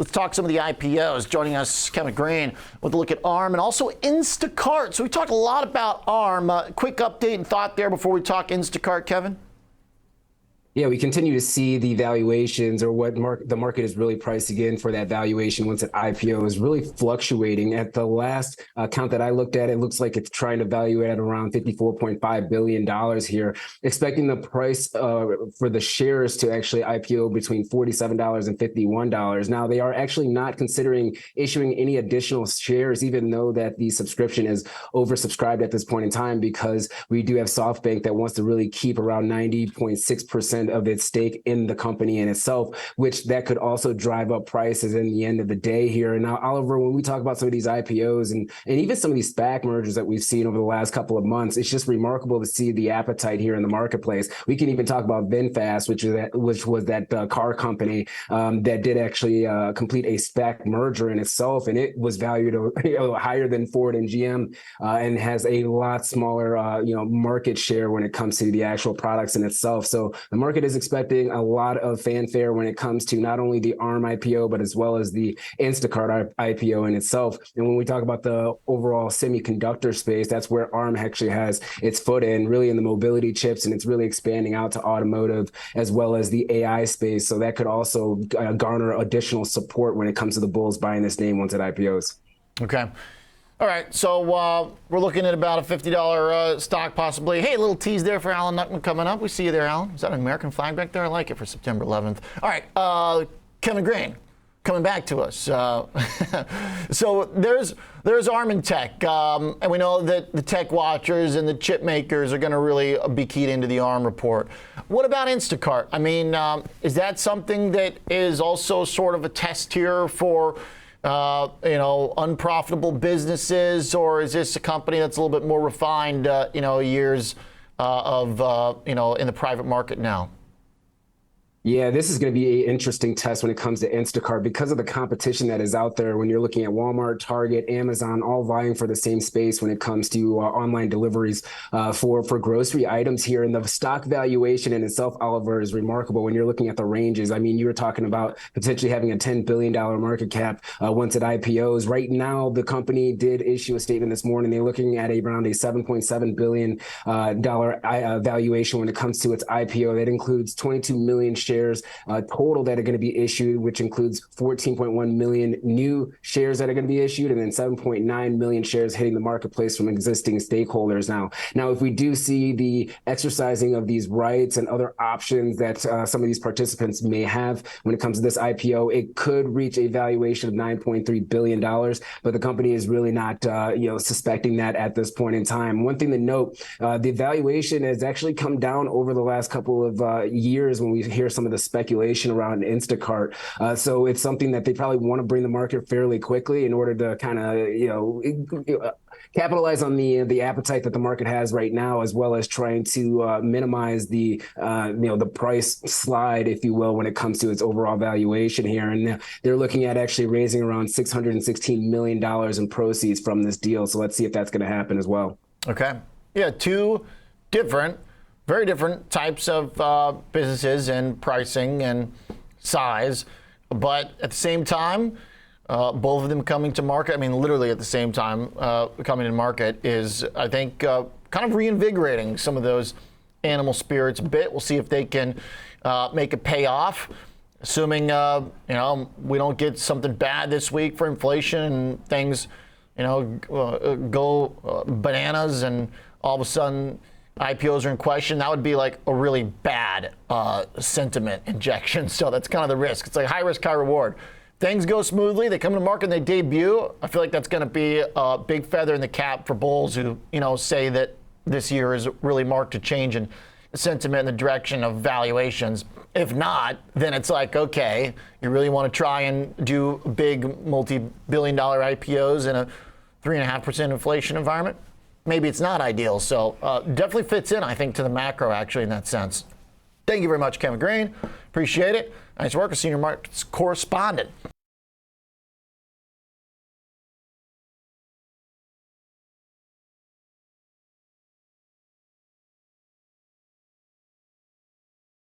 Let's talk some of the IPOs. Joining us, Kevin Green, with a look at ARM and also Instacart. So we talked a lot about ARM. Quick update and thought there before we talk Instacart, Kevin. Yeah, we continue to see the valuations, or what the market is really pricing in for that valuation once an IPO is really fluctuating. At the last count that I looked at, it looks like it's trying to value it at around $54.5 billion here, expecting the price for the shares to actually IPO between $47 and $51. Now, they are actually not considering issuing any additional shares, even though that the subscription is oversubscribed at this point in time, because we do have SoftBank that wants to really keep around 90.6% of its stake in the company in itself, which that could also drive up prices in the end of the day here. And now, Oliver, when we talk about some of these IPOs and even some of these SPAC mergers that we've seen over the last couple of months, it's just remarkable to see the appetite here in the marketplace. We can even talk about VinFast, which was that car company that did actually complete a SPAC merger in itself, and it was valued higher than Ford and GM, and has a lot smaller market share when it comes to the actual products in itself. So the market is expecting a lot of fanfare when it comes to not only the ARM IPO, but as well as the Instacart IPO in itself. And when we talk about the overall semiconductor space, that's where ARM actually has its foot in, really in the mobility chips, and it's really expanding out to automotive as well as the AI space. So that could also garner additional support when it comes to the bulls buying this name once it IPOs. Okay. All right, so we're looking at about a $50 stock possibly. Hey, a little tease there for Alan Nuttman coming up. We see you there, Alan. Is that an American flag back there? I like it for September 11th. All right, Kevin Green coming back to us. So there's ARM and tech, and we know that the tech watchers and the chip makers are going to really be keyed into the ARM report. What about Instacart? I mean, is that something that is also sort of a test here for unprofitable businesses, or is this a company that's a little bit more refined, years of in the private market now? Yeah, this is going to be an interesting test when it comes to Instacart because of the competition that is out there. When you're looking at Walmart, Target, Amazon, all vying for the same space when it comes to online deliveries for grocery items here. And the stock valuation in itself, Oliver, is remarkable when you're looking at the ranges. I mean, you were talking about potentially having a $10 billion market cap once it IPOs. Right now, the company did issue a statement this morning. They're looking at around a $7.7 billion valuation when it comes to its IPO. That includes 22 million shares total that are going to be issued, which includes 14.1 million new shares that are going to be issued, and then 7.9 million shares hitting the marketplace from existing stakeholders. Now, if we do see the exercising of these rights and other options that some of these participants may have when it comes to this IPO, it could reach a valuation of $9.3 billion, but the company is really not suspecting that at this point in time. One thing to note, the valuation has actually come down over the last couple of years when we hear some of the speculation around Instacart. So it's something that they probably want to bring the market fairly quickly in order to kind of, capitalize on the appetite that the market has right now, as well as trying to minimize the price slide, if you will, when it comes to its overall valuation here. And they're looking at actually raising around $616 million in proceeds from this deal. So let's see if that's going to happen as well. Okay. Yeah, very different types of businesses and pricing and size, but at the same time, both of them coming to market. I mean, literally at the same time coming to market is, I think, kind of reinvigorating some of those animal spirits a bit. We'll see if they can make it pay off, assuming we don't get something bad this week for inflation and things go bananas and all of a sudden IPOs are in question. That would be like a really bad sentiment injection. So that's kind of the risk. It's like high risk, high reward. Things go smoothly, they come to market and they debut. I feel like that's going to be a big feather in the cap for bulls who, say that this year is really marked a change in sentiment in the direction of valuations. If not, then it's like, okay, you really want to try and do big multi-billion dollar IPOs in a 3.5% inflation environment? Maybe it's not ideal. So definitely fits in, I think, to the macro, actually, in that sense. Thank you very much, Kevin Green. Appreciate it. Nice work, a senior markets correspondent.